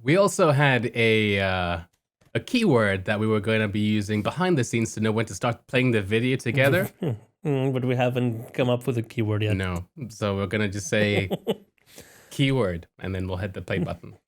We also had a keyword that we were going to be using behind the scenes to know when to start playing the video together. But we haven't come up with a keyword yet. No, so we're going to just say keyword, and then we'll hit the play button.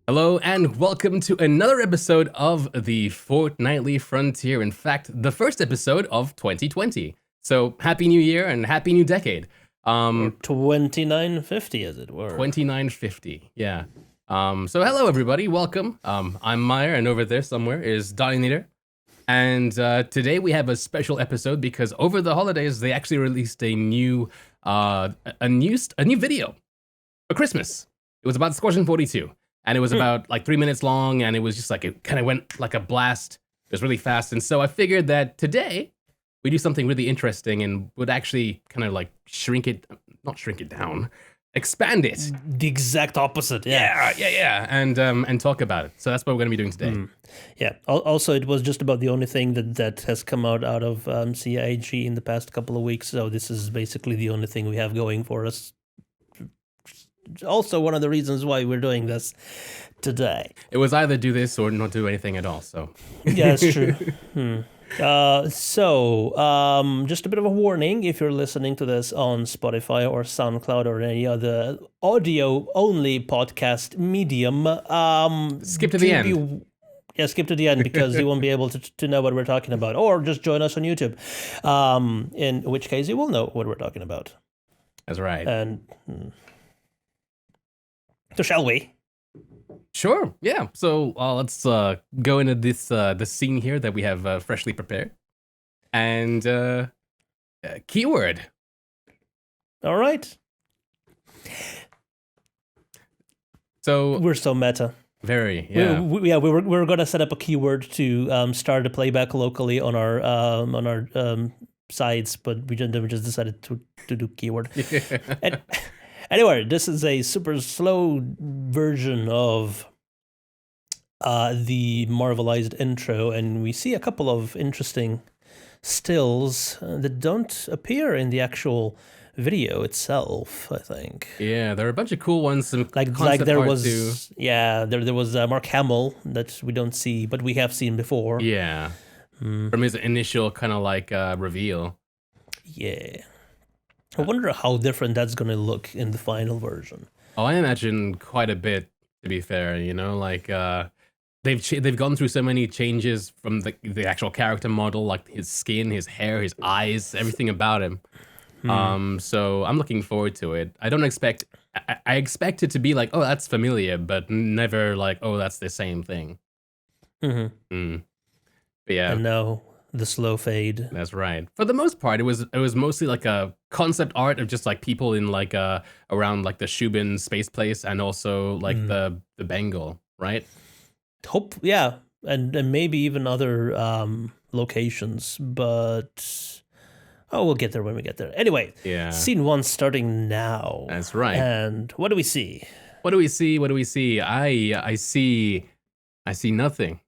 Hello and welcome to another episode of the Fortnightly Frontier. In fact, the first episode of 2020. So happy new year and happy new decade. Or 2950, as it were. 2950, yeah. So hello everybody, welcome. I'm Myre, and over there somewhere is Darjanator. And today we have a special episode because over the holidays they actually released a new video for Christmas. It was about Squadron 42. And it was about like 3 minutes long, and it was just like, it kind of went like a blast. It was really fast. And so I figured that today we do something really interesting and would actually kind of like not shrink it down, expand it. The exact opposite, yeah. Yeah. And talk about it. So that's what we're going to be doing today. Yeah. Also, it was just about the only thing that has come out of CIG in the past couple of weeks. So this is basically the only thing we have going for us. Also, one of the reasons why we're doing this today. It was either do this or not do anything at all. So yeah, that's true. Just a bit of a warning: if you're listening to this on Spotify or SoundCloud or any other audio-only podcast medium, skip to the end. Skip to the end because you won't be able to know what we're talking about, or just join us on YouTube. In which case, you will know what we're talking about. That's right. And. So shall we? Sure. Yeah. So let's go into this the scene here that we have freshly prepared, and keyword. All right. So we're so meta. Very. Yeah. We were gonna set up a keyword to start a playback locally on our sides, but we just decided to do keyword. And, anyway, this is a super slow version of the Marvelized intro, and we see a couple of interesting stills that don't appear in the actual video itself, I think. Yeah, there are a bunch of cool ones. Some like there was too. Yeah, there was Mark Hamill that we don't see, but we have seen before. Yeah, from his initial kind of like reveal. Yeah. I wonder how different that's going to look in the final version. Oh, I imagine quite a bit, to be fair. You know, like they've gone through so many changes from the actual character model, like his skin, his hair, his eyes, everything about him. So I'm looking forward to it. I don't expect. I expect it to be like, oh, that's familiar, but never like, oh, that's the same thing. But yeah. And now the slow fade. That's right. For the most part, it was mostly like a concept art of just like people in like around like the Shubin space place, and also like the Bengal, right? Yeah, and maybe even other locations, but we'll get there when we get there. Anyway, yeah. Scene 1 starting now. That's right. And what do we see? What do we see? I see nothing.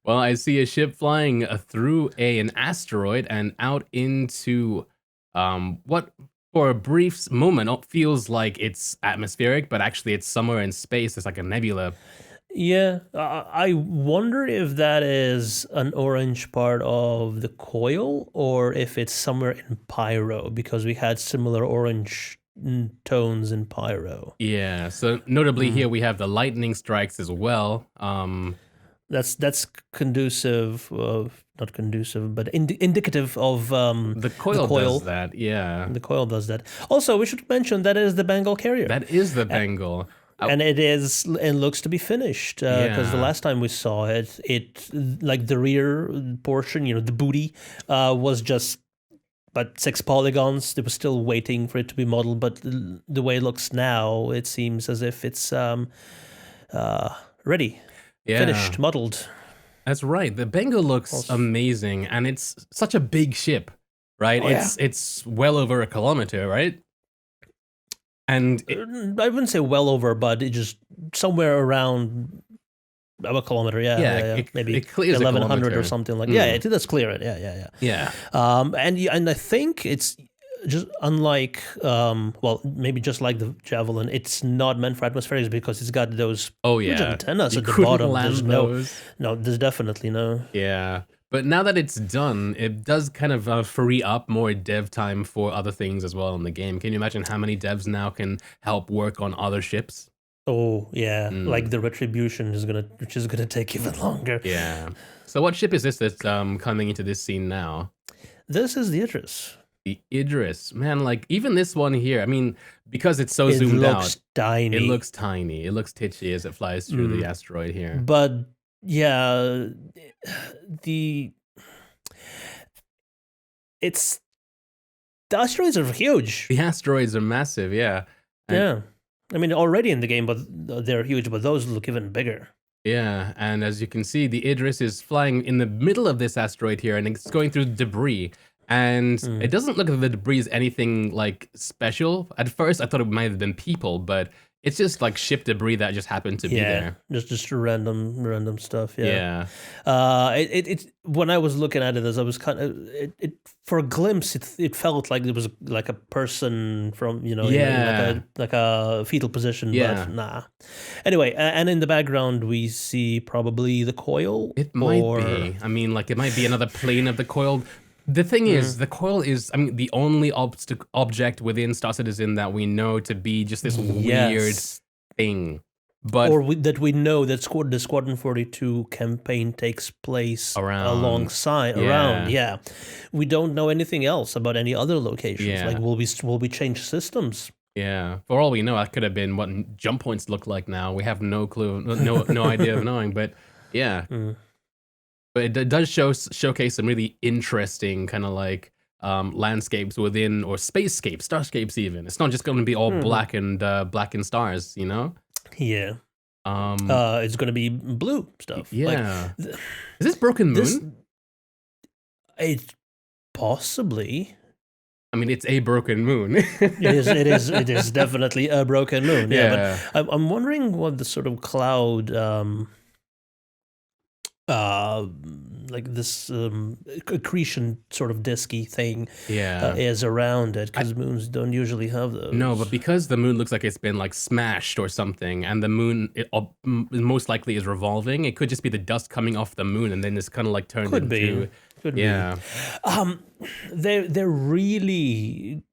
Well, I see a ship flying through an asteroid and out into what for a brief moment feels like it's atmospheric, but actually it's somewhere in space. It's like a nebula. Yeah, I wonder if that is an orange part of the coil or if it's somewhere in Pyro, because we had similar orange tones in Pyro. Yeah, so notably here we have the lightning strikes as well. That's conducive of, not conducive, but indicative of the coil does that, yeah. The coil does that. Also, we should mention that is the Bengal carrier. That is the Bengal. And it looks to be finished because the last time we saw it like the rear portion, the booty, was just about 6 polygons. It was still waiting for it to be modeled, but the way it looks now, it seems as if it's ready. Yeah. Finished, modeled. That's right. The Bengal looks amazing, and it's such a big ship, right? It's well over 1 kilometer, right? And I wouldn't say well over, but it just somewhere around a kilometer, maybe it clears 1100 or something like. Yeah, it does clear it. Yeah. And I think it's just unlike, well, maybe just like the javelin, it's not meant for atmospherics because it's got those huge antennas at the bottom. There's there's definitely no. Yeah. But now that it's done, it does kind of free up more dev time for other things as well in the game. Can you imagine how many devs now can help work on other ships? Oh yeah, like the retribution which is gonna take even longer. Yeah. So what ship is this that's coming into this scene now? This is the Idris. The Idris, man, like even this one here. I mean, because it's so zoomed out, tiny. It looks tiny. It looks titchy as it flies through the asteroid here. But yeah, the asteroids are huge. The asteroids are massive. Yeah. Yeah. I mean, already in the game, but they're huge, but those look even bigger. Yeah, and as you can see, the Idris is flying in the middle of this asteroid here, and it's going through debris. And it doesn't look like the debris is anything like special. At first, I thought it might have been people, but it's just like ship debris that just happened to be there. Just random stuff. Yeah. It when I was looking at it, as I was kind of it for a glimpse, it felt like it was like a person from like a fetal position. Yeah. But nah. Anyway, and in the background we see probably the coil. It might be. I mean, like it might be another plane of the coil. The thing is, the coil is, I mean, the only object within Star Citizen that we know to be just this weird thing. But that we know that the Squadron 42 campaign takes place alongside. Yeah. We don't know anything else about any other locations. Yeah. Like, will we change systems? Yeah. For all we know, that could have been what jump points look like now. We have no clue, no idea of knowing, but yeah. But it does showcase some really interesting kind of like landscapes within, or spacescapes, starscapes even. It's not just going to be all black and stars, you know? Yeah. It's going to be blue stuff. Yeah. Is this Broken Moon? It possibly. I mean, it's a broken moon. It is definitely a broken moon. Yeah. But I'm wondering what the sort of cloud. Like this accretion sort of disky thing is around it, because moons don't usually have those. No, but because the moon looks like it's been like smashed or something, and the moon most likely is revolving, it could just be the dust coming off the moon and then it's kind of like turned Could into... be. They're really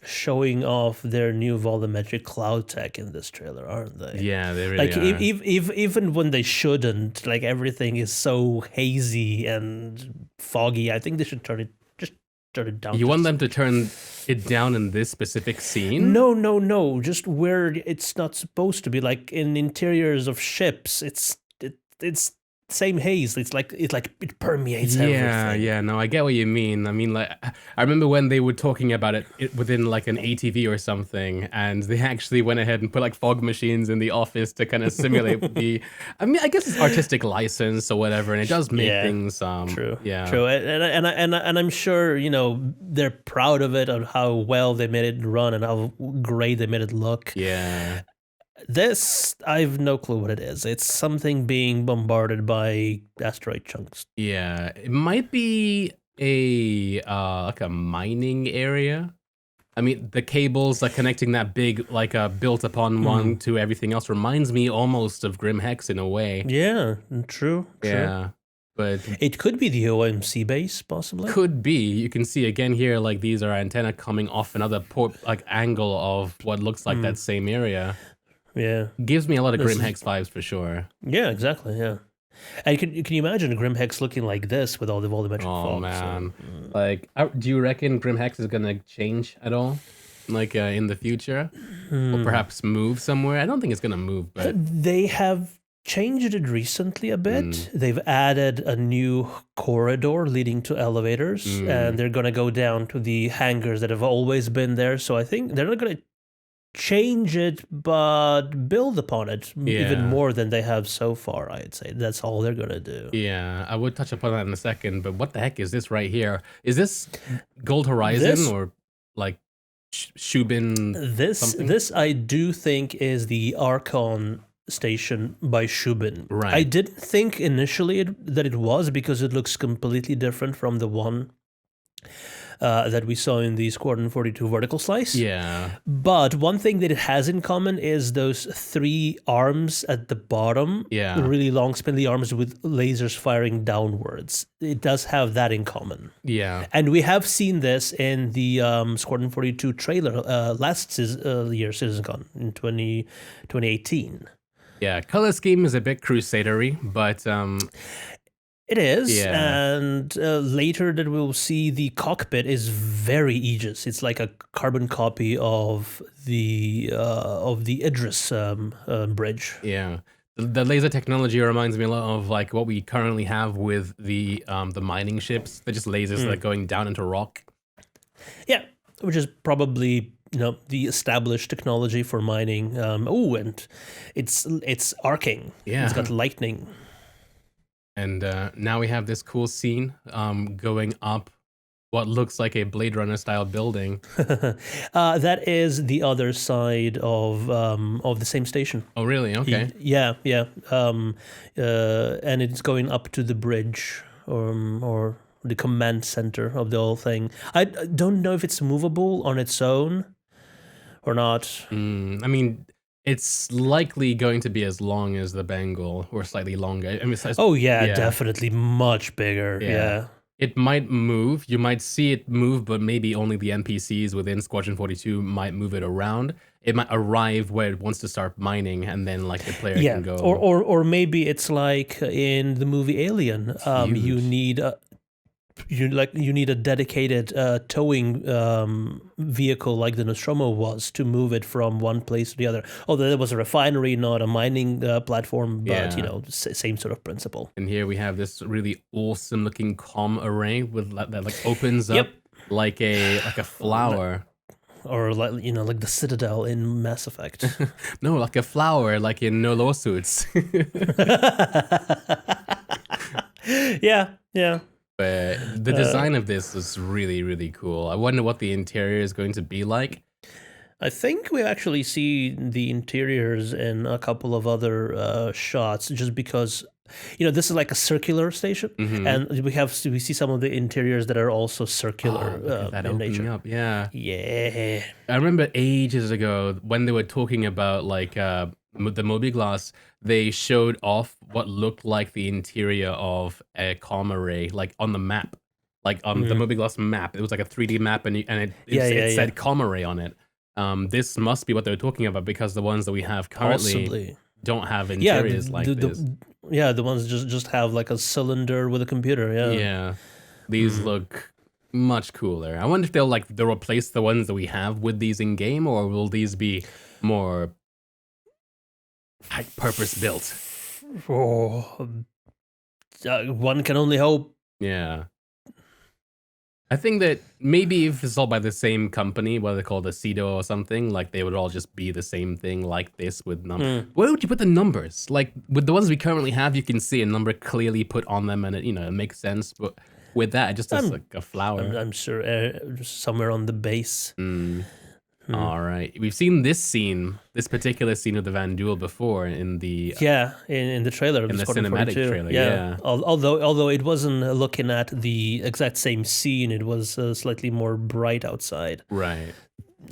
showing off their new volumetric cloud tech in this trailer, aren't they? Yeah, they really are. Even when they shouldn't, like everything is so hazy and foggy. I think they should turn it down. You want them to turn it down in this specific scene? No. Just where it's not supposed to be, like in interiors of ships. It's same haze. It's like it permeates everything. Yeah, no, I get what you mean. I mean, like, I remember when they were talking about it within like an ATV or something, and they actually went ahead and put like fog machines in the office to kind of simulate I mean, I guess it's artistic license or whatever, and it does make things true. Yeah, true. And I'm sure they're proud of it, on how well they made it run and how great they made it look. Yeah. This, I've no clue what it is. It's something being bombarded by asteroid chunks. Yeah, it might be a like a mining area. I mean, the cables like connecting that big like built upon one to everything else reminds me almost of Grim Hex in a way. Yeah, true. Yeah. But it could be the OMC base, possibly. Could be. You can see again here, like these are antenna coming off another angle of what looks like that same area. Yeah. Gives me a lot of Grim Hex vibes for sure. Yeah, exactly, yeah. And can you imagine a Grim Hex looking like this with all the volumetric fog? Oh, man. So, like, do you reckon Grim Hex is going to change at all? Like, in the future? Or perhaps move somewhere? I don't think it's going to move, but... They have changed it recently a bit. They've added a new corridor leading to elevators, and they're going to go down to the hangars that have always been there. So I think they're not going to change it, but build upon it even more than they have so far, I'd say. That's all they're gonna do. Yeah, I would touch upon that in a second, but what the heck is this right here? Is this Gold Horizon or like Shubin This I do think is the Archon station by Shubin. Right. I didn't think initially that it was, because it looks completely different from the one that we saw in the Squadron 42 vertical slice. Yeah. But one thing that it has in common is those 3 arms at the bottom. Yeah. Really long, spindly arms with lasers firing downwards. It does have that in common. Yeah. And we have seen this in the Squadron 42 trailer last year, CitizenCon, in 2018. Yeah. Color scheme is a bit crusadery, but It is, Yeah. and later that we'll see the cockpit is very Aegis. It's like a carbon copy of the Idris bridge. yeah. The laser technology reminds me a lot of like what we currently have with the mining ships. They're just lasers that are going down into rock. Yeah, which is probably the established technology for mining. And it's arcing. Yeah. It's got lightning. And now we have this cool scene going up what looks like a Blade Runner style building. That is the other side of the same station. Oh, really? Okay. Yeah. And it's going up to the bridge or the command center of the whole thing. I don't know if it's movable on its own or not. I mean, it's likely going to be as long as the Bengal or slightly longer. I mean, Definitely much bigger. Yeah. It might move. You might see it move, but maybe only the NPCs within Squadron 42 might move it around. It might arrive where it wants to start mining, and then like the player can go. Or maybe it's like in the movie Alien. You need a dedicated towing vehicle like the Nostromo was to move it from one place to the other. Although there was a refinery, not a mining platform, but same sort of principle. And here we have this really awesome looking comm array with that like opens up like a flower. Or like the Citadel in Mass Effect. No, like a flower, like in No Lawsuits. Yeah. But the design of this is really, really cool. I wonder what the interior is going to be like. I think we actually see the interiors in a couple of other shots, just because this is like a circular station, and we see some of the interiors that are also circular in nature. Up, yeah. I remember ages ago when they were talking about like the Moby-Glass, they showed off what looked like the interior of a comm array, like on the map, like on the Moby-Glass map. It was like a 3D map, and it said comm array on it. This must be what they were talking about, because the ones that we have currently don't have interiors like this. The ones just have like a cylinder with a computer. Yeah. These look much cooler. I wonder if they'll replace the ones that we have with these in game, or will these be more purpose built? One can only hope. Yeah. I think that maybe if it's all by the same company, what they call the CEDO or something, like they would all just be the same thing like this with numbers. Where would you put the numbers? Like with the ones we currently have, you can see a number clearly put on them, and it makes sense. But with that, it just looks like a flower. I'm sure somewhere on the base. All right, we've seen this particular scene of the Van Duel before in the in the trailer, in the cinematic trailer. Yeah. Although it wasn't looking at the exact same scene, it was slightly more bright outside. Right.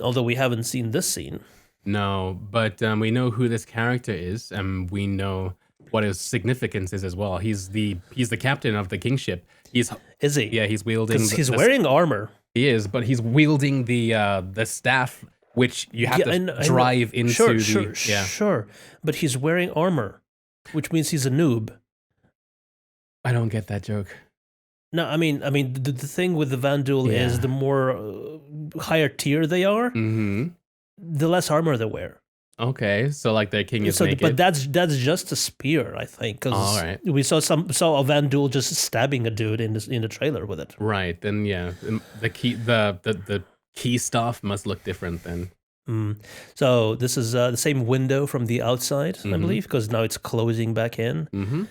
Although we haven't seen this scene. No, but we know who this character is, and we know what his significance is as well. He's the captain of the kingship. Is he? Yeah, he's wielding. Because he's wearing armor. He is, but he's wielding the staff, which you have to drive into. Sure. But he's wearing armor, which means he's a noob. I don't get that joke. No, I mean, the thing with the Van Duel is the more higher tier they are, the less armor they wear. Okay, so like their king is naked. But that's just a spear, I think. Because we saw a Van Duel just stabbing a dude in the trailer with it. Right. Then the key stuff must look different then. So this is the same window from the outside, I believe, because now it's closing back in. Man,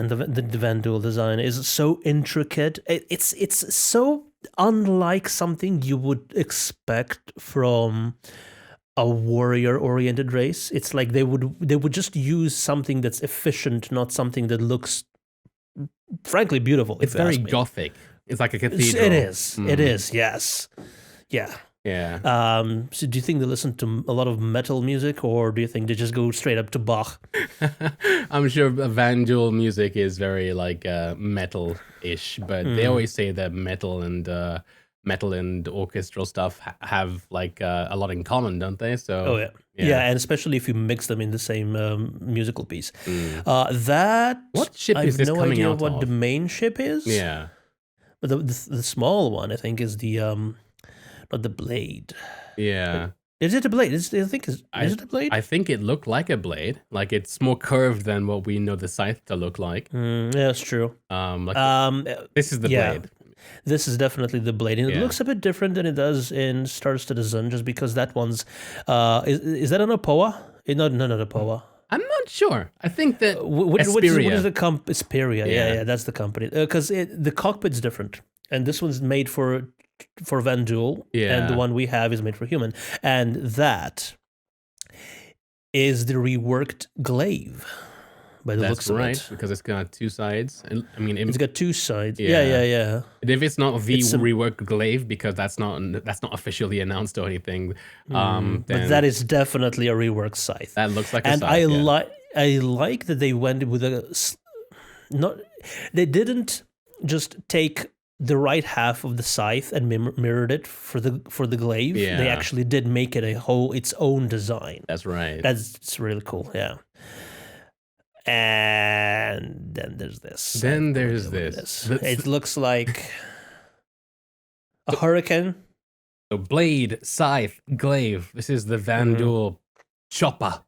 the Van Duel design is so intricate. It's so unlike something you would expect from a warrior-oriented race. It's like they would just use something that's efficient, not something that looks, frankly, beautiful. It's very gothic. It's like a cathedral. It is. It is. Yes. Yeah. Yeah. So do you think they listen to a lot of metal music, or do you think they just go straight up to Bach? I'm sure Vanduul music is very like metal-ish, but they always say that metal and orchestral stuff have like a lot in common, don't they? So Oh yeah, and especially if you mix them in the same musical piece. That what ship is this no coming idea out what of? the main ship is. Yeah. But the small one, I think, is the not the blade. Yeah. Is it a blade? Is it a blade? I think it looked like a blade. Like it's more curved than what we know the scythe to look like. Yeah, that's true. This is the blade. This is definitely the blade, and it Yeah. looks a bit different than it does in Stars to the Sun, just because that one's is that an Apoa? Not Apoa. I'm not sure. I think that What is Asperia. the Asperia? Yeah. Yeah, that's the company. Because the cockpit's different, and this one's made for Vanduul, and the Yeah. one we have is made for human, and that is the reworked glaive. By the looks That's of right, it, because it's got two sides. And I mean, it's got two sides. Yeah. Yeah. if it's not the It's reworked glaive, because that's not officially announced or anything, But then that is definitely a reworked scythe. that looks like a And scythe, yeah. I like that they went with they didn't just take the right half of the scythe and mirrored it for the glaive. They Yeah. actually did make it its own design. That's right. That's really cool. Yeah. And then there's this. Then there's Look at this. It looks like a hurricane. So blade, scythe, glaive. This is the Vanduul chopper.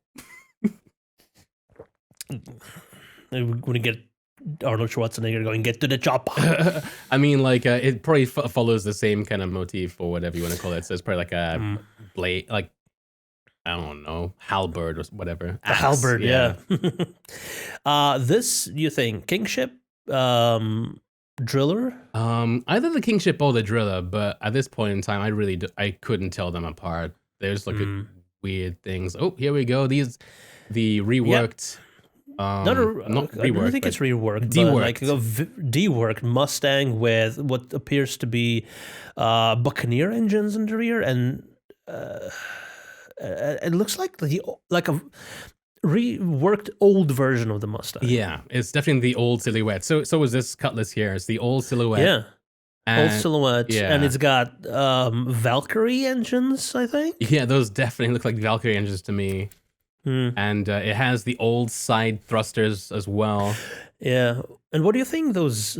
We're going to get Arnold Schwarzenegger going, get to the chopper. I mean, like it probably follows the same kind of motif or whatever you want to call it. So it's probably like a blade, like I don't know, halberd or whatever. A halberd, yeah. This, you think, Kingship, Driller? Either the Kingship or the Driller, but at this point in time, I couldn't tell them apart. There's like weird things. Oh, here we go. The reworked. Not reworked. I don't think it's reworked. Deworked. But like a deworked Mustang with what appears to be Buccaneer engines in the rear, and it looks like a reworked old version of the Mustang. Yeah, it's definitely the old silhouette. So is this Cutlass here. It's the old silhouette. Yeah. Old silhouette, yeah. and it's got Valkyrie engines, I think. Yeah, those definitely look like Valkyrie engines to me. And it has the old side thrusters as well. Yeah. And what do you think those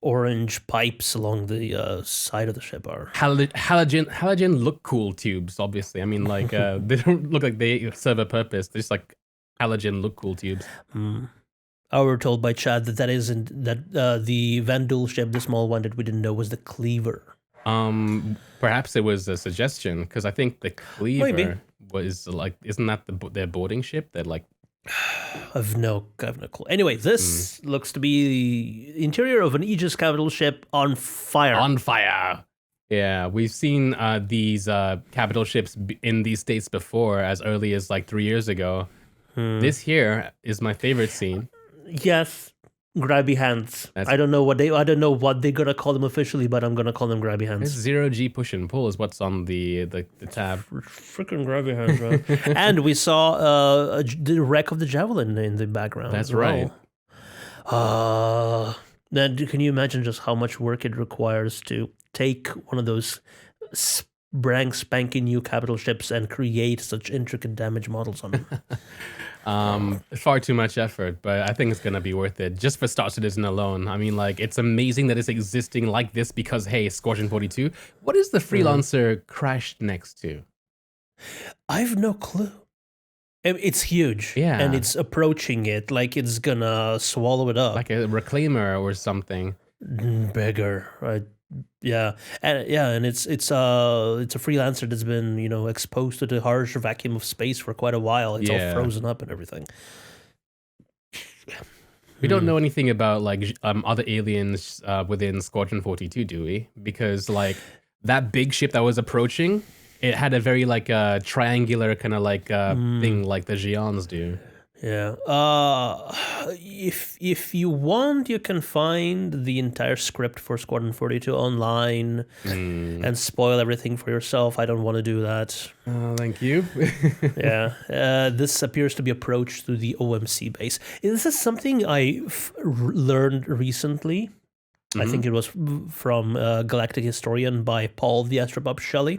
orange pipes along the side of the ship are? Halogen look cool tubes, obviously. I mean, like, they don't look like they serve a purpose. They're just like halogen look cool tubes. I were told by Chad that the Vanduul ship, the small one that we didn't know, was the Cleaver. Perhaps it was a suggestion, because I think the Cleaver... Maybe. Was like, isn't that their boarding ship? That like, I've no clue. Anyway, this looks to be the interior of an Aegis capital ship on fire. On fire. Yeah, we've seen these capital ships in these states before, as early as like 3 years ago. This here is my favorite scene. Yes, grabby hands. I don't know what they're gonna call them officially, but I'm gonna call them grabby hands. It's 0G push and pull is what's on the tab. Freaking grabby hands, right? And we saw the wreck of the Javelin in the background. That's as right. Then can you imagine just how much work it requires to take one of those brand spanking new capital ships and create such intricate damage models on them? Far too much effort, but I think it's gonna be worth it just for Star Citizen alone. I mean, like, it's amazing that it's existing like this because, hey, Squadron 42. What is the Freelancer crashed next to? I have no clue. It's huge, Yeah. and it's approaching it like it's gonna swallow it up, Like a reclaimer or something. bigger, right? Yeah, and it's a freelancer that's been exposed to the harsh vacuum of space for quite a while. It's all frozen up and everything. We don't know anything about like other aliens within Squadron 42, do we? Because like that big ship that was approaching, it had a very like triangular kind of like thing like the Xi'ans do. Yeah. If you want, you can find the entire script for Squadron 42 online and spoil everything for yourself. I don't want to do that. Thank you. Yeah. This appears to be approached through the OMC base. This is something I learned recently. I think it was from Galactic Historian by Paul the Astropop Shelley.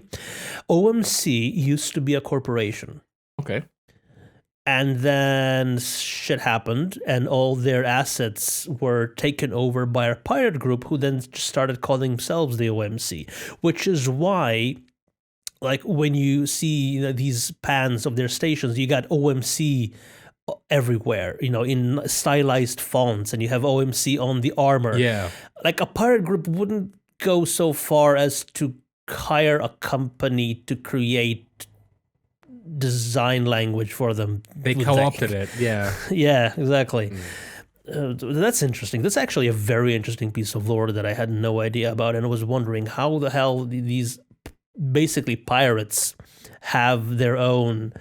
OMC used to be a corporation. Okay. And then shit happened, and all their assets were taken over by a pirate group who then started calling themselves the OMC, which is why, like, when you see these pans of their stations, you got OMC everywhere, in stylized fonts, and you have OMC on the armor. Yeah. Like, a pirate group wouldn't go so far as to hire a company to create design language for them. They co-opted it. Yeah. Yeah, exactly. That's interesting. That's actually a very interesting piece of lore that I had no idea about, and I was wondering how the hell these basically pirates have their own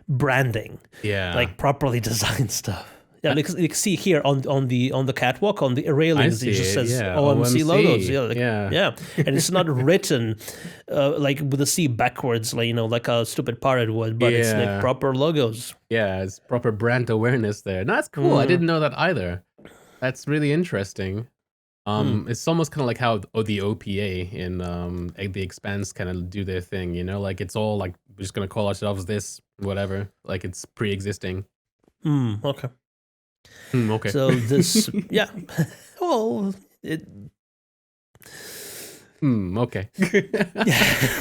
branding. Yeah. Like properly designed stuff. Yeah, because you can see here on the catwalk, on the railings, it just says OMC logos. Yeah, and it's not written like with the C backwards, like a stupid pirate would, but it's like proper logos. Yeah, it's proper brand awareness there. No, that's cool. I didn't know that either. That's really interesting. It's almost kind of like how the OPA in The Expanse kind of do their thing. Like it's all like we're just gonna call ourselves this, whatever. Like it's pre-existing. Okay. Okay. So this, yeah. Well, it. Okay.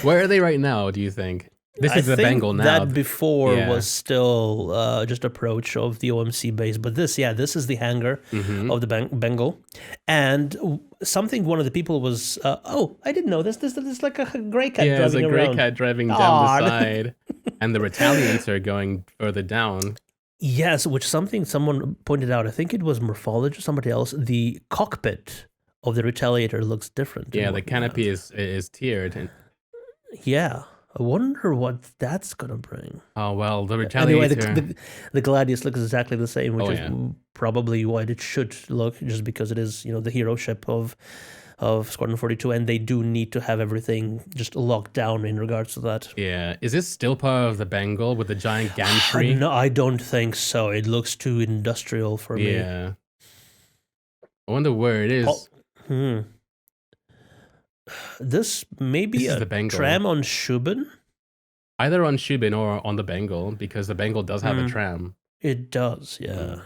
Where are they right now? Do you think? This is the think Bengal now. That before was still just approach of the OMC base, but this is the hangar of the Bengal, and something one of the people was. I didn't know this. This is like a gray cat. Yeah, driving there's a gray around. cat driving down the side, and the Retaliator going further down. Yes, which someone pointed out. I think it was Morphology or somebody else. The cockpit of the Retaliator looks different. Yeah, the canopy is tiered. And yeah, I wonder what that's gonna bring. Oh well, the Retaliator. Anyway, the Gladius looks exactly the same, which is probably what it should look, just because it is the hero ship of Squadron 42, and they do need to have everything just locked down in regards to that. Yeah. Is this still part of the Bengal with the giant gantry? No, I don't think so. It looks too industrial for me. Yeah. I wonder where it is. This may be a tram on Shubin? Either on Shubin or on the Bengal, because the Bengal does have a tram. It does, yeah.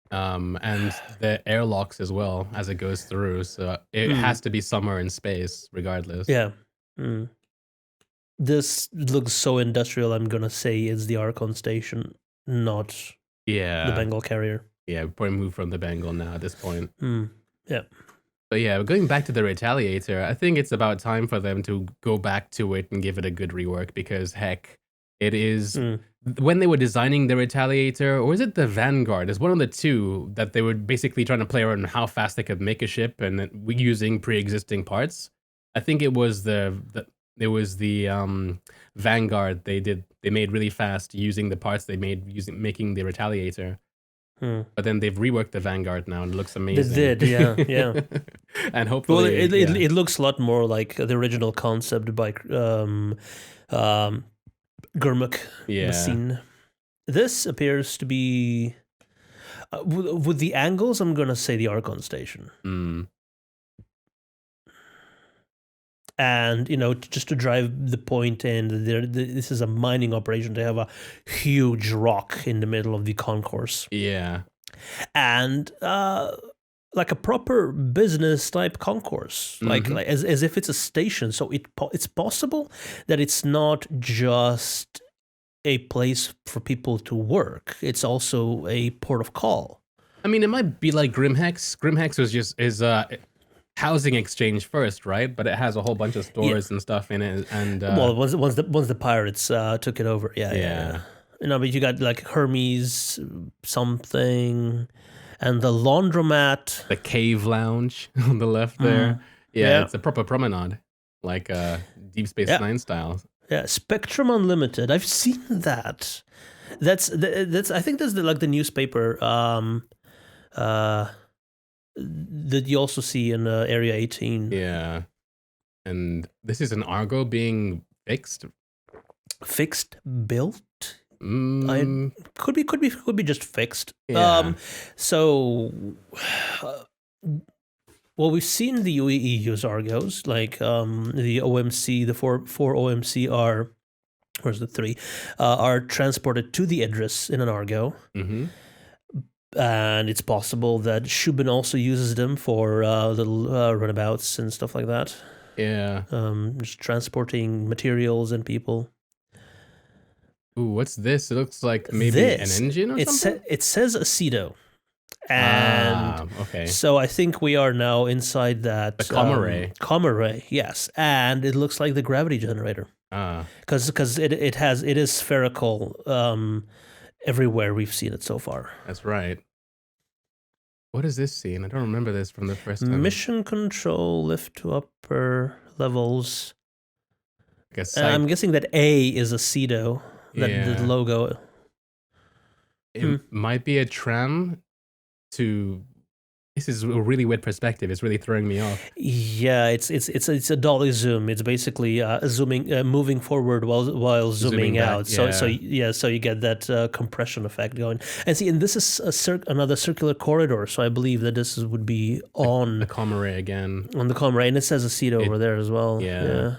And the airlocks as well as it goes through, so it has to be somewhere in space regardless. Yeah. This looks so industrial. I'm gonna say it's the Archon station, not the Bengal carrier. Yeah, we probably moved from the Bengal now at this point. Yeah. But yeah, going back to the Retaliator, I think it's about time for them to go back to it and give it a good rework, because heck, it is when they were designing the Retaliator, or is it the Vanguard? It's one of the two that they were basically trying to play around how fast they could make a ship and then using pre-existing parts. I think it was the Vanguard they made really fast using the parts they made making the Retaliator. But then they've reworked the Vanguard now and it looks amazing. They did, yeah. And hopefully it looks a lot more like the original concept by Gurmukh Masin. This appears to be with the angles, I'm gonna say the Archon station. And just to drive the point in, this is a mining operation. They have a huge rock in the middle of the concourse. Yeah, and like a proper business type concourse, like as if it's a station. So it's possible that it's not just a place for people to work. It's also a port of call. I mean, it might be like Grimhex. Grimhex is housing exchange first, right? But it has a whole bunch of stores and stuff in it. And well, once the pirates took it over, yeah. But you got like Hermes something, and the laundromat, the cave lounge on the left there. Yeah, it's a proper promenade. like Deep Space Yeah. Nine style. Yeah, Spectrum Unlimited. I've seen that. That's I think that's like the newspaper that you also see in Area 18. Yeah, and this is an Argo being fixed. Fixed built. Mm, Could be just fixed. Yeah. So, well, we've seen the UAE use Argos, like the OMC, the four OMC are, where's the three, are transported to the Idris in an Argo. Mm-hmm. And it's possible that Shubin also uses them for little runabouts and stuff like that. Yeah. Just transporting materials and people. Ooh, what's this? It looks like maybe an engine or something? It says Aceto. And okay. so I think we are now inside that. The Comaray. Yes. And it looks like the gravity generator. Because it is spherical everywhere we've seen it so far. That's right. What is this scene? I don't remember this from the first time. Mission control, lift to upper levels. I'm guessing that A is Aceto. The logo. It might be a tram to... This is a really weird perspective. It's really throwing me off. Yeah, it's a dolly zoom. It's basically moving forward while zooming out. Back, so you get that compression effect going. And see, and this is another circular corridor. So I believe that this would be on the Comaray again. On the Comaray, and it says a seat over there as well. Yeah.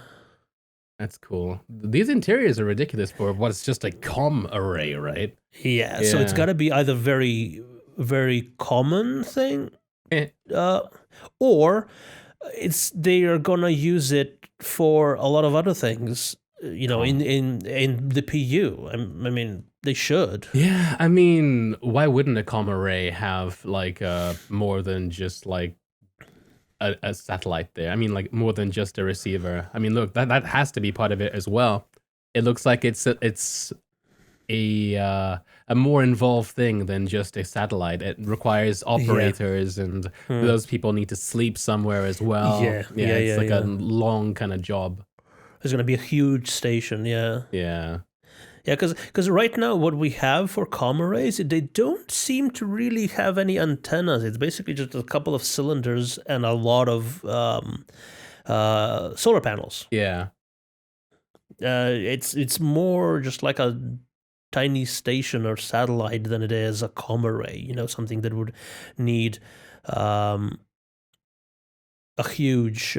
That's cool. These interiors are ridiculous for what's just a com array, right? Yeah. So it's got to be either very, very common thing. Or they are gonna use it for a lot of other things, in the PU. I mean, they should. Yeah, I mean, why wouldn't a comm array have like more than just like a satellite there? I mean, like more than just a receiver. I mean, look, that has to be part of it as well. It looks like it's a more involved thing than just a satellite. It requires operators, and those people need to sleep somewhere as well. It's like a long kind of job. There's gonna be a huge station. Yeah, because right now what we have for comm arrays, they don't seem to really have any antennas. It's basically just a couple of cylinders and a lot of solar panels. Yeah. It's more just like a tiny station or satellite than it is a comm array, something that would need a huge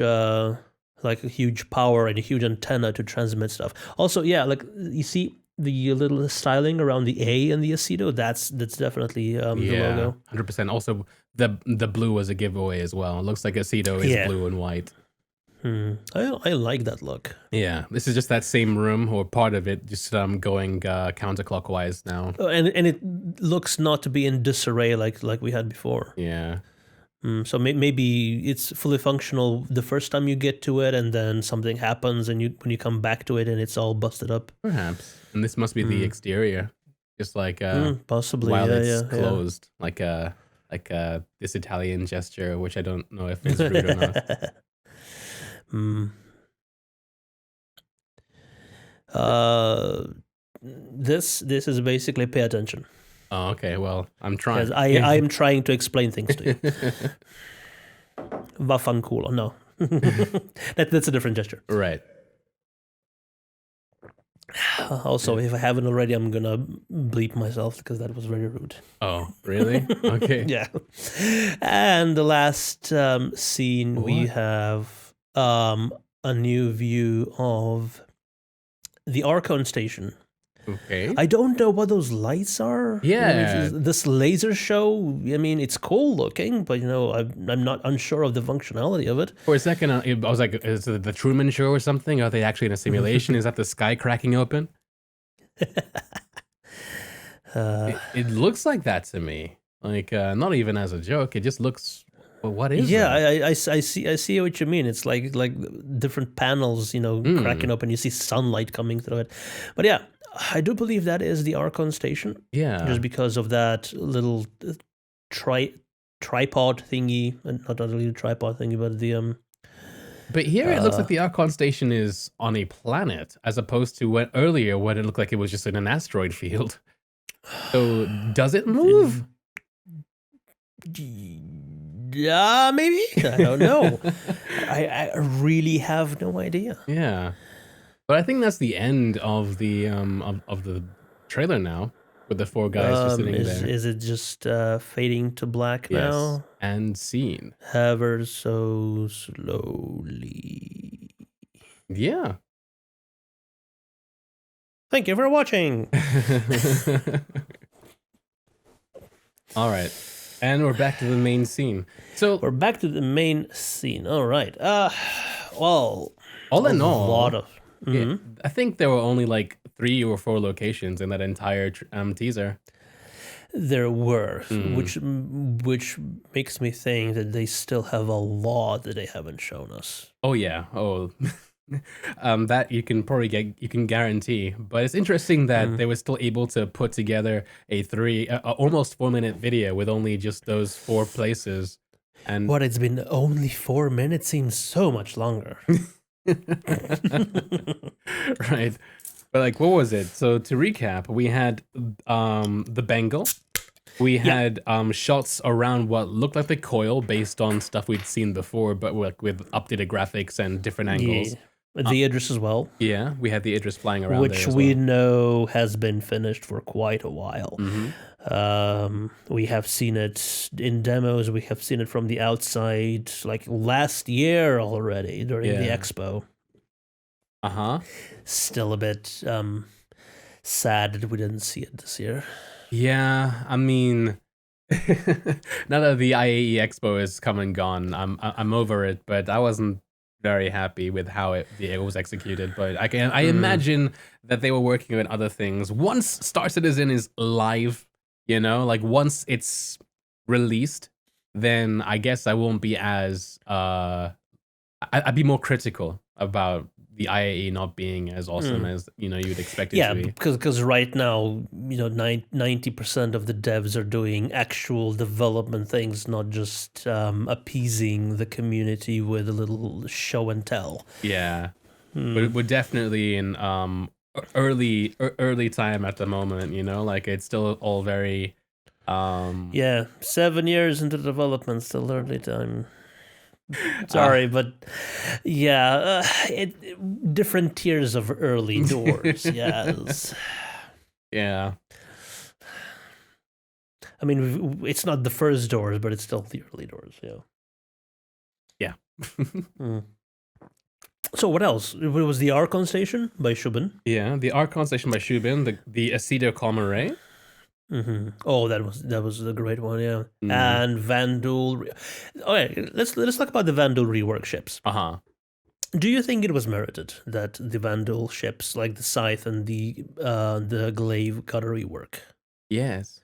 power and a huge antenna to transmit stuff. Also, like you see the little styling around the A and the Aceto, that's definitely the logo. 100%. Also, the blue was a giveaway as well. It looks like Aceto is blue and white. I like that look. Yeah, this is just that same room, or part of it, just going counterclockwise now. Oh, and it looks not to be in disarray like we had before. Yeah. So maybe it's fully functional the first time you get to it, and then something happens, and when you come back to it, and it's all busted up. Perhaps. And this must be the exterior, just like possibly while it's closed, like this Italian gesture, which I don't know if it's rude or not. This is basically pay attention. Oh, okay. Well, I'm trying. Because I am trying to explain things to you. Vaffanculo. No, that's a different gesture. Right. Also, if I haven't already, I'm gonna bleep myself because that was very rude. Oh, really? Okay. Yeah. And the last scene, we have a new view of the Archon station. Okay. I don't know what those lights are. Yeah. This laser show, I mean, it's cool looking, but I'm not unsure of the functionality of it. For a second, I was like, is it the Truman Show or something? Are they actually in a simulation? Is that the sky cracking open? It looks like that to me. Like, not even as a joke. It just looks... Well, what is that? I see what you mean. It's like different panels, cracking open. You see sunlight coming through it. But yeah, I do believe that is the Archon station. Yeah. Just because of that little tripod thingy, and not really a tripod thingy, but But here it looks like the Archon station is on a planet, as opposed to earlier when it looked like it was just in an asteroid field. So does it move? Yeah, maybe. I don't know. I really have no idea. Yeah, but I think that's the end of the of the trailer now, with the 4 guys just sitting there. Is it just fading to black now? And scene. Ever so slowly. Yeah. Thank you for watching. All right. And we're back to the main scene. So we're back to the main scene. All right. Well, all in all, a lot of. Yeah, I think there were only like 3 or 4 locations in that entire teaser. There were, which makes me think that they still have a lot that they haven't shown us. Oh yeah. Oh. That you can guarantee, but it's interesting that they were still able to put together a almost 4-minute video with only just those 4 places. And what, it's been only 4 minutes? Seems so much longer. Right, but like, what was it? So to recap, we had the Bengal. We had shots around what looked like the coil based on stuff we'd seen before, but with updated graphics and different angles. Yeah. The Idris as well. Yeah, we had the Idris flying around, which we know has been finished for quite a while. We have seen it in demos. We have seen it from the outside, like last year already during the expo. Still a bit sad that we didn't see it this year. Yeah, I mean, now that the IAE Expo is come and gone, I'm over it. But I wasn't very happy with how it was executed. But I imagine that they were working on other things. Once Star Citizen is live, you know, like once it's released, then I guess I won't be as I'd be more critical about the IAE not being as awesome as you'd expect it to be. Yeah, because right now 90% of the devs are doing actual development things, not just appeasing the community with a little show and tell. Yeah, but we're definitely in early time at the moment. Like it's still all very 7 years into development, still early time. Sorry, but yeah, different tiers of early doors. Yes. Yeah. I mean, it's not the first doors, but it's still the early doors. Yeah. So what else? It was the Archon Station by Shubin. Yeah, the Archon Station by Shubin. The Aceto Comare. Oh, that was a great one, yeah. And Vandal. Okay, let's talk about the Vandal rework ships. Do you think it was merited that the Vandal ships, like the Scythe and the Glaive, got a rework? Yes.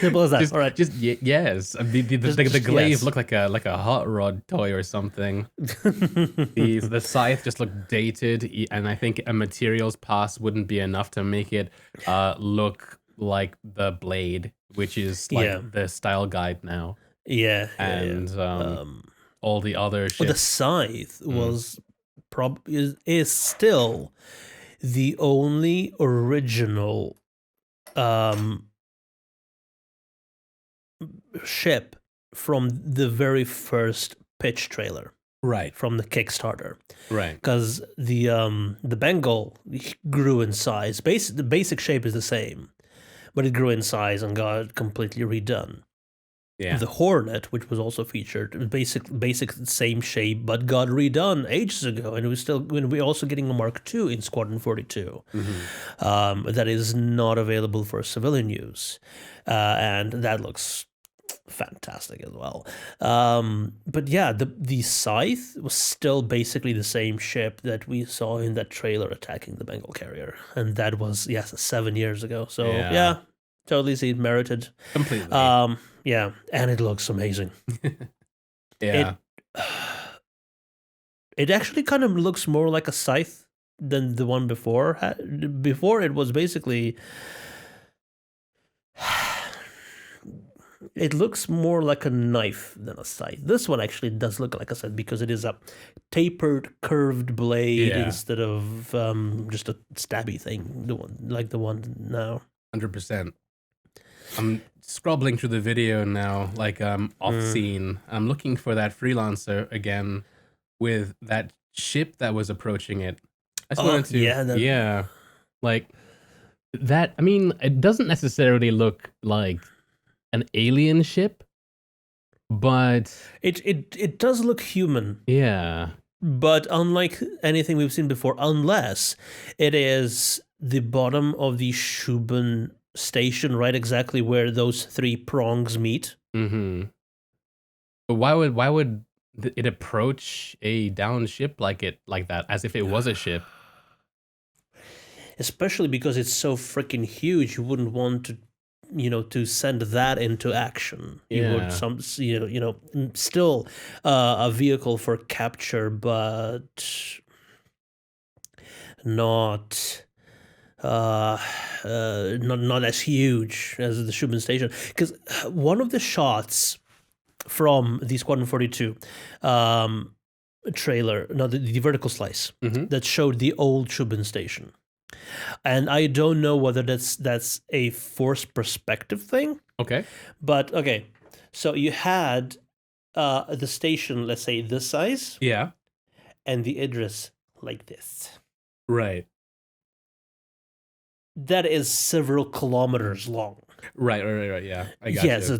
Simple as that. All right. Just yes. The Glaive looked like a hot rod toy or something. The Scythe just looked dated, and I think a materials pass wouldn't be enough to make it look like the Blade, which is like the style guide now. Yeah. And all the other ships. Well, the Scythe was is still the only original ship from the very first pitch trailer, right? From the Kickstarter, right? Because the Bengal grew in size. The basic shape is the same, but it grew in size and got completely redone. Yeah. The Hornet, which was also featured, basic same shape, but got redone ages ago, and we're also getting a Mark II in Squadron 42. That is not available for civilian use, and that looks fantastic as well. But yeah, the Scythe was still basically the same ship that we saw in that trailer attacking the Bengal carrier, and that was 7 years ago. So yeah totally see it merited completely. Yeah, and it looks amazing. Yeah. It actually kind of looks more like a Scythe than the one before. Before it was basically It looks more like a knife than a scythe. This one actually does look like a scythe because it is a tapered, curved blade instead of just a stabby thing. The one now. 100%. I'm scrobbling through the video now, like off scene. I'm looking for that freelancer again with that ship that was approaching it. I just wanted to, like that. I mean, it doesn't necessarily look like an alien ship, but it does look human. Yeah. But unlike anything we've seen before, unless it is the bottom of the Shuben station, right exactly where those three prongs meet. Mm-hmm. But why would it approach a down ship like that, as if it was a ship? Especially because it's so freaking huge, you wouldn't want to send that into action. You would still a vehicle for capture, but not as huge as the Shuben station. Because one of the shots from the Squadron 42 trailer, the vertical slice that showed the old Shuben station. And I don't know whether that's a forced perspective thing. Okay. But okay, so you had the station, let's say this size. Yeah. And the Idris like this. Right. That is several kilometers long. Right. Yeah, I got you. So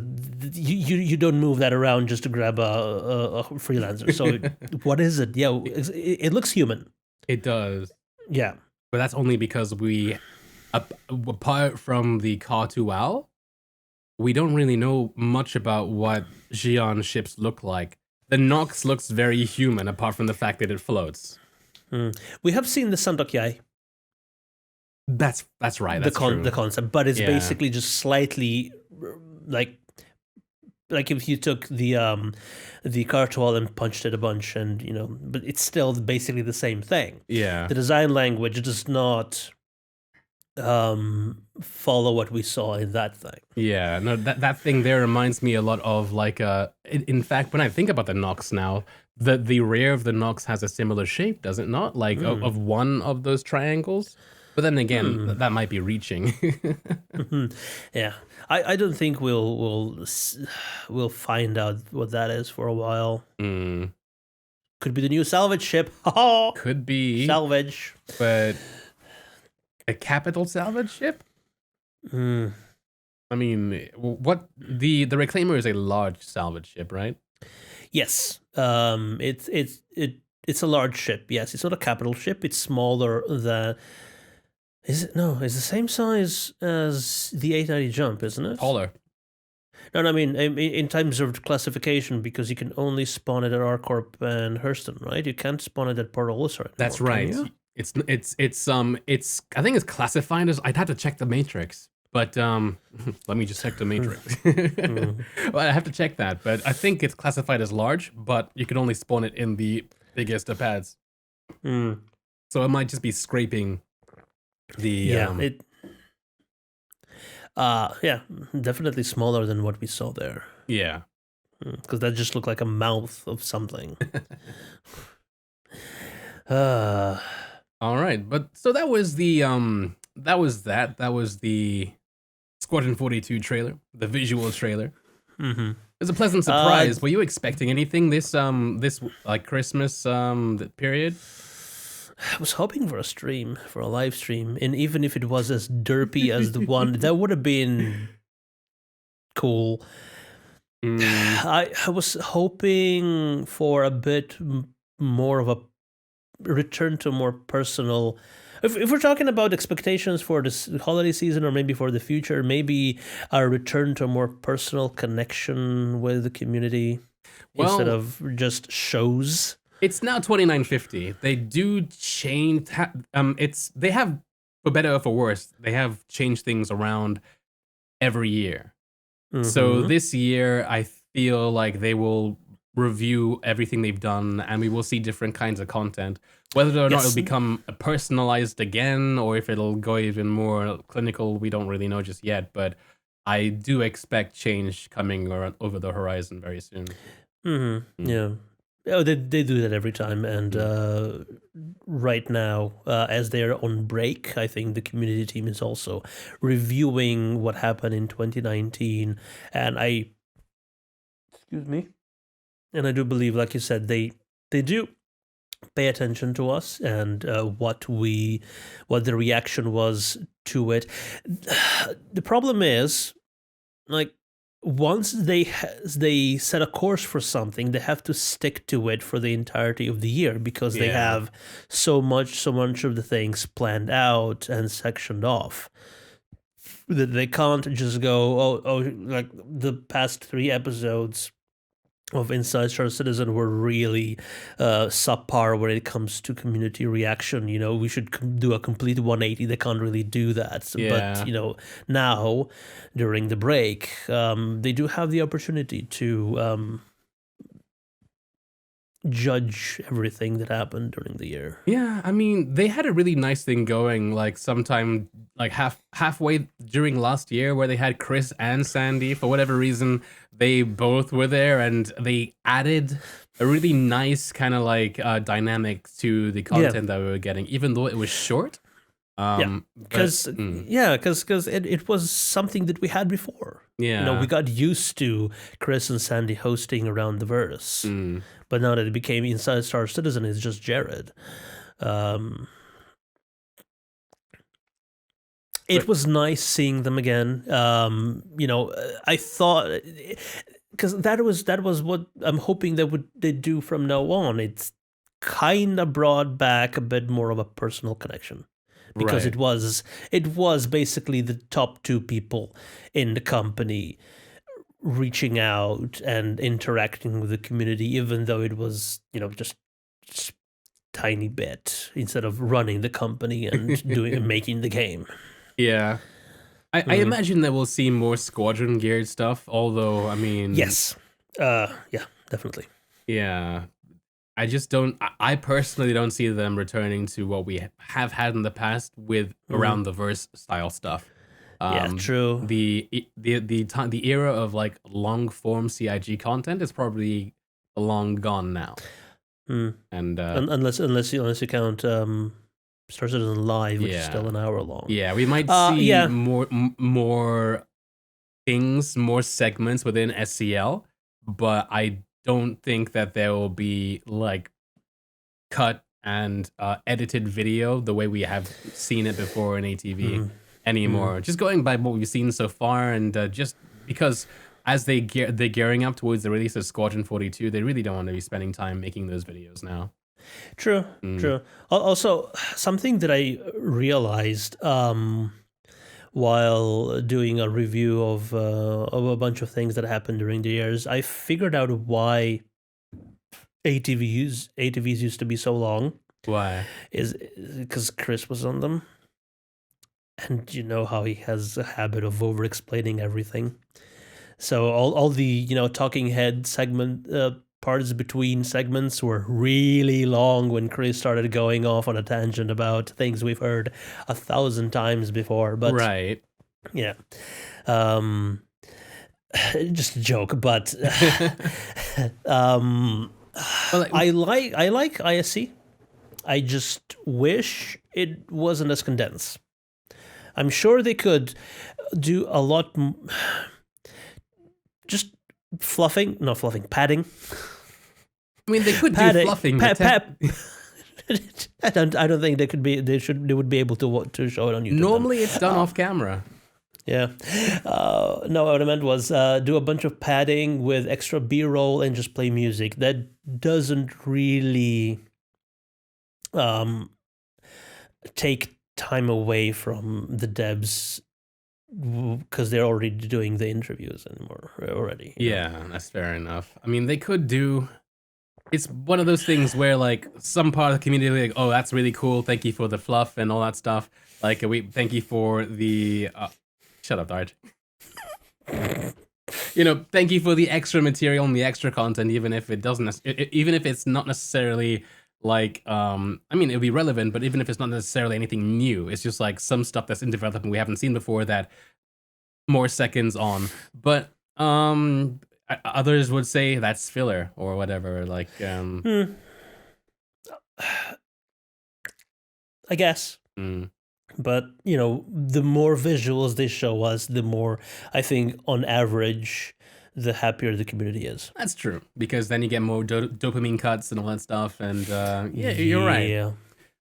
you don't move that around just to grab a freelancer. So what is it? Yeah, it looks human. It does. Yeah. But that's only because we, apart from the Car2Al, we don't really know much about what Xi'an ships look like. The Nox looks very human, apart from the fact that it floats. We have seen the Sandok Yai. That's right. That's true. The concept, but it's basically just slightly like if you took the Car2Al and punched it a bunch, and but it's still basically the same thing. Yeah. The design language does not follow what we saw in that thing. Yeah. No, that thing there reminds me a lot of like in fact, when I think about the Nox now, the rear of the Nox has a similar shape, does it not? Like of one of those triangles. But then again, that might be reaching. Yeah, I don't think we'll find out what that is for a while. Could be the new salvage ship. Could be salvage, but a capital salvage ship. I mean, what the Reclaimer is a large salvage ship, right? Yes. It's a large ship. Yes, it's not a capital ship. It's smaller than. Is it? No, it's the same size as the 890 Jump, isn't it? Taller. No, I mean in terms of classification, because you can only spawn it at ArcCorp and Hurston, right? You can't spawn it at Port Olisar anymore. That's right. It's I think it's classified as. I'd have to check the matrix, but let me just check the matrix. Well, I have to check that, but I think it's classified as large, but you can only spawn it in the biggest of pads. So it might just be scraping. Definitely smaller than what we saw there. Yeah, because that just looked like a mouth of something. All right, but so that was the Squadron 42 trailer, the visual trailer. It was a pleasant surprise. Were you expecting anything this like Christmas period? I was hoping for a live stream, and even if it was as derpy as the one, that would have been cool. I was hoping for a bit more of a return to more personal. If we're talking about expectations for this holiday season, or maybe for the future, maybe a return to a more personal connection with the community instead of just shows. It's now 2950. They do change. They have, for better or for worse, they have changed things around every year. So this year, I feel like they will review everything they've done, and we will see different kinds of content. Whether or not it'll become personalized again, or if it'll go even more clinical, we don't really know just yet. But I do expect change coming over the horizon very soon. Yeah. Oh, they do that every time, and right now, as they're on break, I think the community team is also reviewing what happened in 2019, and excuse me, and I do believe, like you said, they do pay attention to us and what the reaction was to it. The problem is, like, once they set a course for something, they have to stick to it for the entirety of the year, because they have so much of the things planned out and sectioned off that they can't just go, oh, like the past 3 episodes of Inside Star Citizen were really subpar when it comes to community reaction. You know, we should do a complete 180. They can't really do that. Yeah. But, you know, now, during the break, they do have the opportunity to judge everything that happened during the year. Yeah, I mean, they had a really nice thing going, like sometime like halfway during last year, where they had Chris and Sandy. For whatever reason, they both were there, and they added a really nice kind of like dynamic to the content that we were getting, even though it was short. Because it was something that we had before. Yeah, you know, we got used to Chris and Sandy hosting around the verse, but now that it became Inside Star Citizen, it's just Jared. It was nice seeing them again. You know, I thought, because that was what I'm hoping they do from now on. It's kind of brought back a bit more of a personal connection. Because it was basically the top 2 people in the company reaching out and interacting with the community, even though it was, you know, just tiny bit, instead of running the company and doing and making the game. Yeah. I imagine that we'll see more Squadron geared stuff, although, I mean... Yes. Yeah, definitely. Yeah. I personally don't see them returning to what we have had in the past with around the verse style stuff. Yeah, true. The era of like long form CIG content is probably long gone now. And unless you count Star Citizen Live, which is still an hour long. Yeah, we might see more things, more segments within SCL, but I don't think that there will be like cut and edited video the way we have seen it before in ATV anymore. Just going by what we've seen so far, and just because as they're gearing up towards the release of Squadron 42, they really don't want to be spending time making those videos now. True. Also, something that I realized while doing a review of a bunch of things that happened during the years, I figured out why ATVs used to be so long. Why? Is because Chris was on them. And you know how he has a habit of over-explaining everything. So all the, you know, talking head segment parts between segments were really long when Chris started going off on a tangent about things we've heard 1,000 times before. But right. Yeah. Just a joke, but I like ISC. I just wish it wasn't as condensed. I'm sure they could do a lot just padding. I mean, they could do fluffing. I don't think they would be able to show it on YouTube. Normally it's done off camera. Yeah. No, what I meant was do a bunch of padding with extra B-roll and just play music. That doesn't really take time away from the devs, because they're already doing the interviews already. Yeah, that's fair enough. I mean, they could do... It's one of those things where, like, some part of the community will be like, oh, that's really cool, thank you for the fluff and all that stuff. Like, thank you for the... shut up, Darj. You know, thank you for the extra material and the extra content, even if it doesn't... Even if it's not necessarily... Like, I mean, it'll be relevant, but even if it's not necessarily anything new, it's just like some stuff that's in development we haven't seen before that more seconds on. But others would say that's filler or whatever. Like I guess. But, the more visuals they show us, the more, I think, on average, the happier the community is. That's true, because then you get more dopamine cuts and all that stuff. And yeah, you're right. Yeah.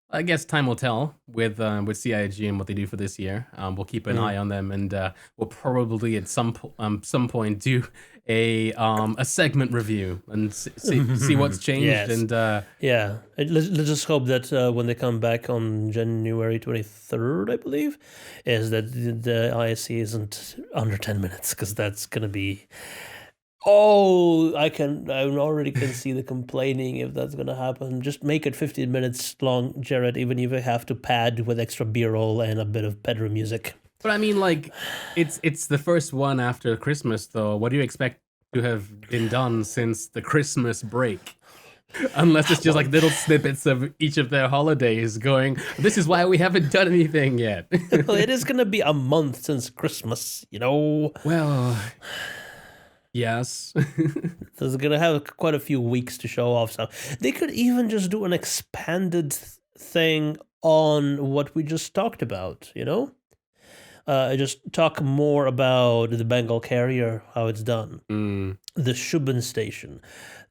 I guess time will tell with CIG and what they do for this year. We'll keep an eye on them, and we'll probably at some point do a segment review and see what's changed. Yes. And yeah, let's just hope that when they come back on January 23rd, I believe, is that the ISC isn't under 10 minutes, because that's gonna be. Oh, I already can see the complaining if that's gonna happen. Just make it 15 minutes long, Jared, even if you have to pad with extra B-roll and a bit of bedroom music. But I mean, like, it's the first one after Christmas, though. What do you expect to have been done since the Christmas break? Unless it's just like little snippets of each of their holidays going, this is why we haven't done anything yet. Well, it is gonna be a month since Christmas, Well... Yes. So it's going to have quite a few weeks to show off. So they could even just do an expanded thing on what we just talked about, Just talk more about the Bengal carrier, how it's done. The Shubin station.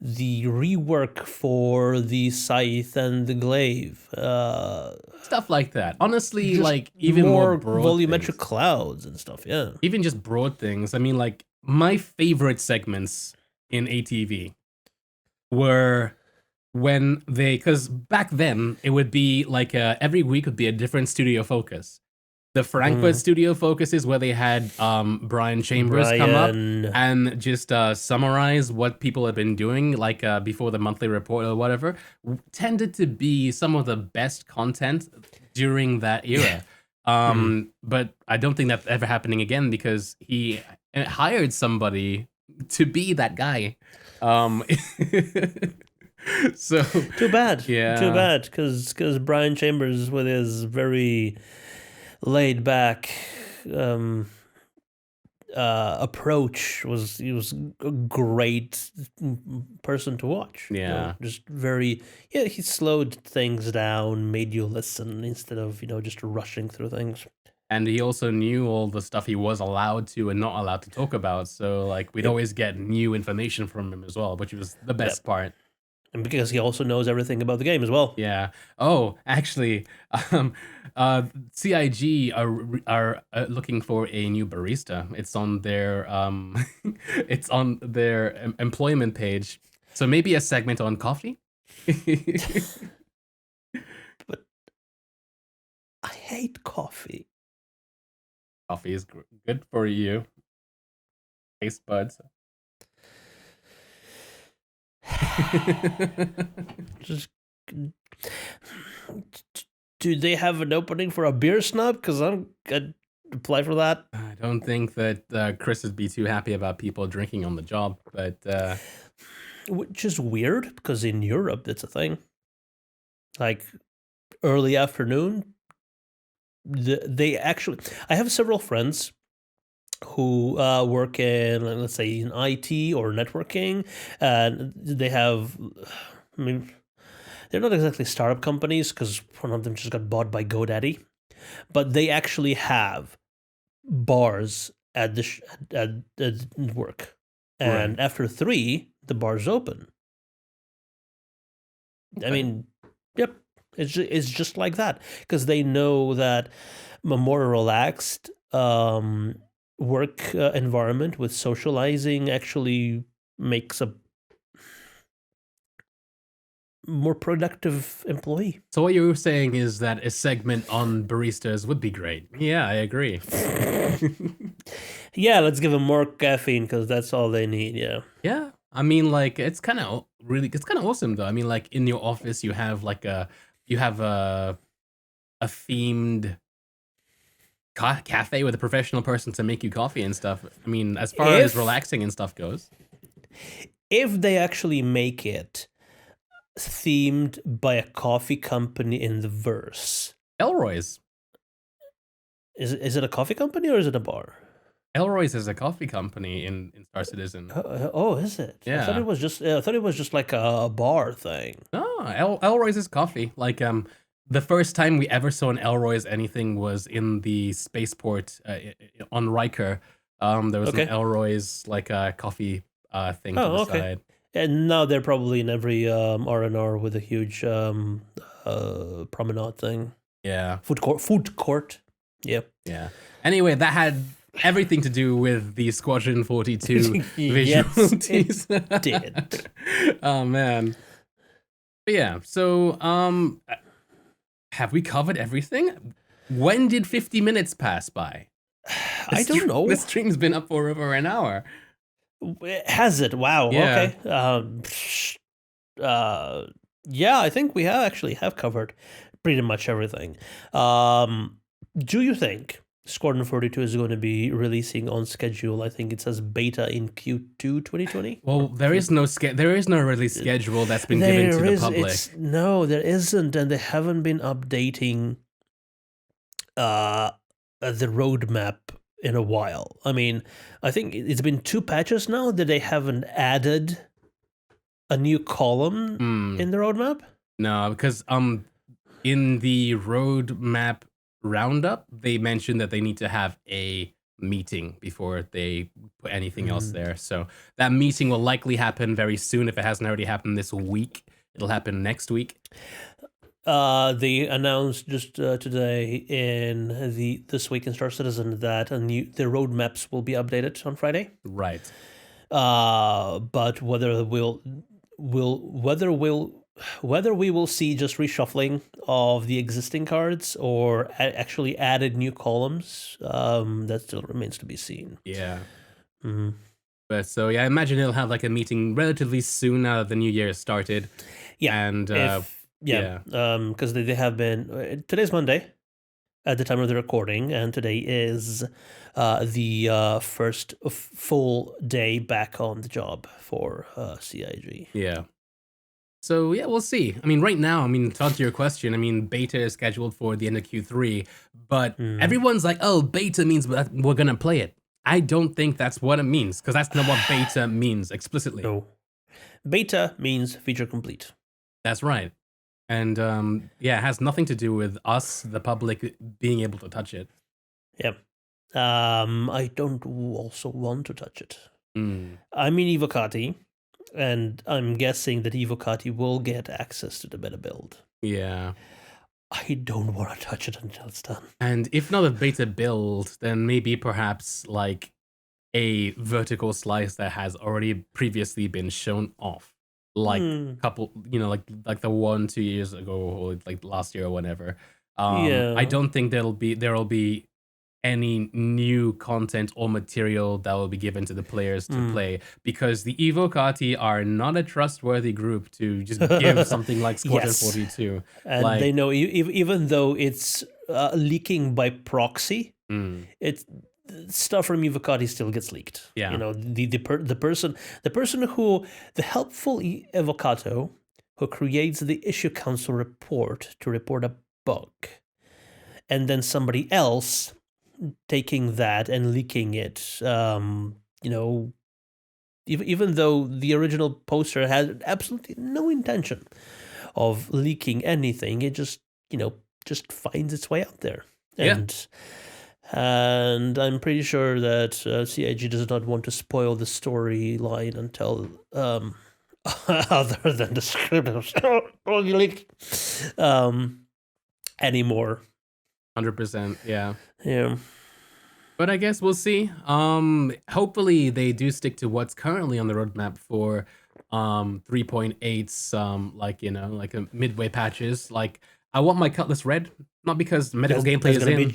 The rework for the scythe and the glaive. Stuff like that. Honestly, like, even more broad volumetric things. clouds and stuff, yeah. Even just broad things. I mean, like, my favorite segments in ATV were when because back then it would be like every week would be a different studio focus. The Frankfurt studio focus is where they had Brian Chambers come up and just summarize what people have been doing, like before the monthly report or whatever, tended to be some of the best content during that era. But I don't think that's ever happening again, because he hired somebody to be that guy. So too bad. Yeah. Too bad, because Brian Chambers, with his very laid back approach, was a great person to watch. Yeah. Just very he slowed things down, made you listen instead of just rushing through things. And he also knew all the stuff he was allowed to and not allowed to talk about. So, like, we'd always get new information from him as well, which was the best part. And because he also knows everything about the game as well. Yeah. Oh, actually, CIG are looking for a new barista. It's on their employment page. So maybe a segment on coffee. But I hate coffee. Coffee is good for you. Taste buds. Just do they have an opening for a beer snob? Because I'm gonna apply for that. I don't think that Chris would be too happy about people drinking on the job, but which is weird, because in Europe it's a thing. Like early afternoon. They actually, I have several friends who work in, let's say, in IT or networking, and they have, I mean, they're not exactly startup companies, because one of them just got bought by GoDaddy, but they actually have bars at the work, and after 3, the bar's open. I mean, yep. It's just like that, because they know that a more relaxed work environment with socializing actually makes a more productive employee. So what you're saying is that a segment on baristas would be great. Yeah, I agree. Yeah, let's give them more caffeine, because that's all they need. Yeah. Yeah. I mean, like, it's kind of awesome, though. I mean, like, in your office, you have a themed cafe with a professional person to make you coffee and stuff. I mean, as far as relaxing and stuff goes. If they actually make it themed by a coffee company in the verse. Elroy's. Is it a coffee company or is it a bar? Elroy's is a coffee company in Star Citizen. Is it? Yeah. I thought it was just like a bar thing. No, Elroy's is coffee. Like the first time we ever saw an Elroy's anything was in the spaceport on Riker. There was an Elroy's like a coffee thing to the side. And now they're probably in every R&R with a huge promenade thing. Yeah. Food court. Yep. Yeah. Anyway, that had everything to do with the Squadron 42 visual tease. It did. Oh man. But yeah, so have we covered everything? When did 50 minutes pass by? I don't know. This stream's been up for over an hour. Has it? Wow. Yeah. Okay. Yeah, I think we have covered pretty much everything. Do you think Squadron 42 is going to be releasing on schedule? I think it says beta in Q2 2020. Well, there is no release schedule that's been given to the public. No, there isn't, and they haven't been updating the roadmap in a while. I mean, I think it's been 2 patches now that they haven't added a new column in the roadmap. No, because in the roadmap roundup, they mentioned that they need to have a meeting before they put anything else there. So that meeting will likely happen very soon. If it hasn't already happened this week, it'll happen next week. They announced just today in This Week in Star Citizen that the roadmaps will be updated on Friday. Right. But whether we will see just reshuffling of the existing cards or actually added new columns, that still remains to be seen. Yeah. Mm-hmm. But so yeah, I imagine it'll have like a meeting relatively soon now that the new year started. Yeah. And because they have been. Today's Monday, at the time of the recording, and today is the first full day back on the job for CIG. Yeah. So yeah, we'll see. I mean, right now, to answer your question, beta is scheduled for the end of Q3, but everyone's like, "Oh, beta means that we're gonna play it." I don't think that's what it means, because that's not what beta means explicitly. No, beta means feature complete. That's right. And it has nothing to do with us, the public, being able to touch it. Yep. I don't also want to touch it. I'm in Evocati, and I'm guessing that Evocati will get access to the beta build. Yeah. I don't want to touch it until it's done. And if not a beta build, then maybe perhaps like a vertical slice that has already previously been shown off. Like a couple, like the 1-2 years ago, or like last year or whatever. I don't think there'll be any new content or material that will be given to the players to play, because the Evocati are not a trustworthy group to just give something like Squadron 42. And they know, even though it's leaking by proxy, it's stuff from Evocati still gets leaked. Yeah. The helpful Evocato who creates the issue council report to report a bug, and then somebody else taking that and leaking it. Even though the original poster had absolutely no intention of leaking anything, it just finds its way out there. And I'm pretty sure that CIG does not want to spoil the storyline until other than the script anymore. 100%, yeah. Yeah. But I guess we'll see. Hopefully they do stick to what's currently on the roadmap for 3.8's like a midway patches. Like, I want my Cutlass red, not because medical gameplay is in.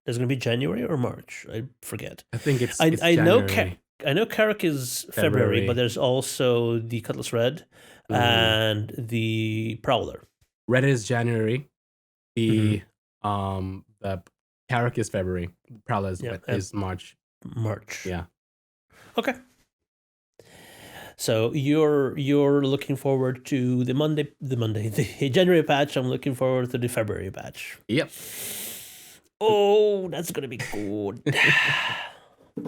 There's going to be January or March. I forget. I think it's I January. I know Carrack is February, but there's also the Cutlass Red and the Prowler. Red is January. The Carrack is February. Prowler is March. March. Yeah. Okay. So you're looking forward to the January patch. I'm looking forward to the February patch. Yep. Oh, that's gonna be good.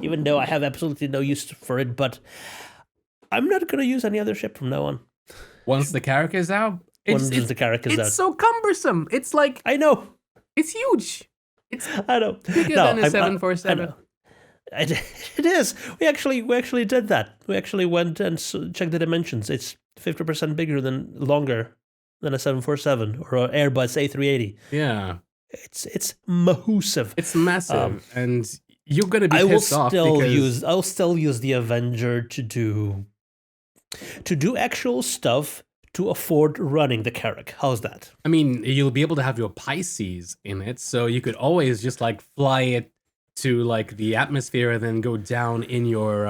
even though I have absolutely no use for it. But I'm not going to use any other ship from now on. Once the Carrack is out, it's so cumbersome. It's like I know it's huge. It's I know bigger than a 747. It is. We actually did that. We actually went and checked the dimensions. It's 50% bigger longer than a 747 or an Airbus A380. Yeah, it's massive. It's massive, and you're gonna be pissed off because I'll still use the Avenger to do actual stuff to afford running the Carrack. How's that? I mean, you'll be able to have your Pisces in it, so you could always just like fly it to like the atmosphere and then go down in your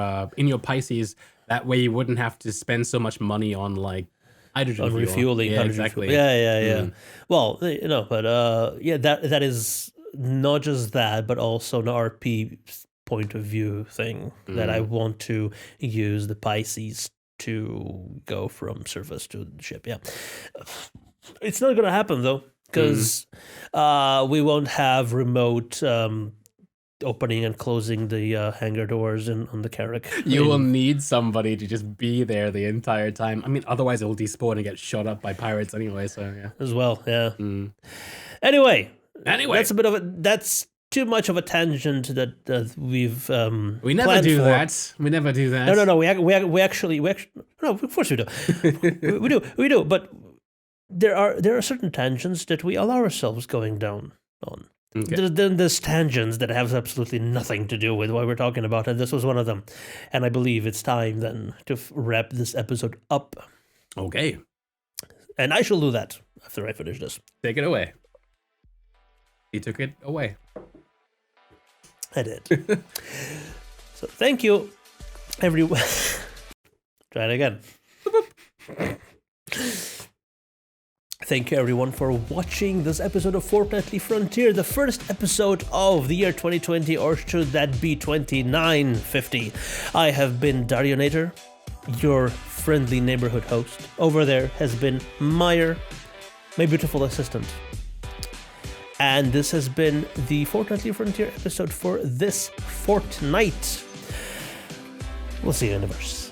Pisces. That way you wouldn't have to spend so much money on like hydrogen fuel. Refueling. Yeah, exactly. Yeah. Well, but that is not just that, but also an RP point of view thing that I want to use the Pisces to go from surface to the ship. Yeah, it's not gonna happen though, because we won't have remote opening and closing the hangar doors on the Carrack. You will need somebody to just be there the entire time. I mean, otherwise it will despawn and get shot up by pirates anyway. So yeah, as well. Yeah. Anyway, that's too much of a tangent that we've we never do that. We never do that. No. We actually no. Of course we do. we do. But there are certain tangents that we allow ourselves going down on. Okay. Then there's tangents that have absolutely nothing to do with what we're talking about, and this was one of them. And I believe it's time then to wrap this episode up. Okay. And I shall do that after I finish this. Take it away. He took it away. I did. So thank you, everyone. Try it again. Thank you, everyone, for watching this episode of Fortnightly Frontier, the first episode of the year 2020, or should that be 2950. I have been Darjanator, your friendly neighborhood host. Over there has been Myre, my beautiful assistant. And this has been the Fortnightly Frontier episode for this fortnight. We'll see you in the verse.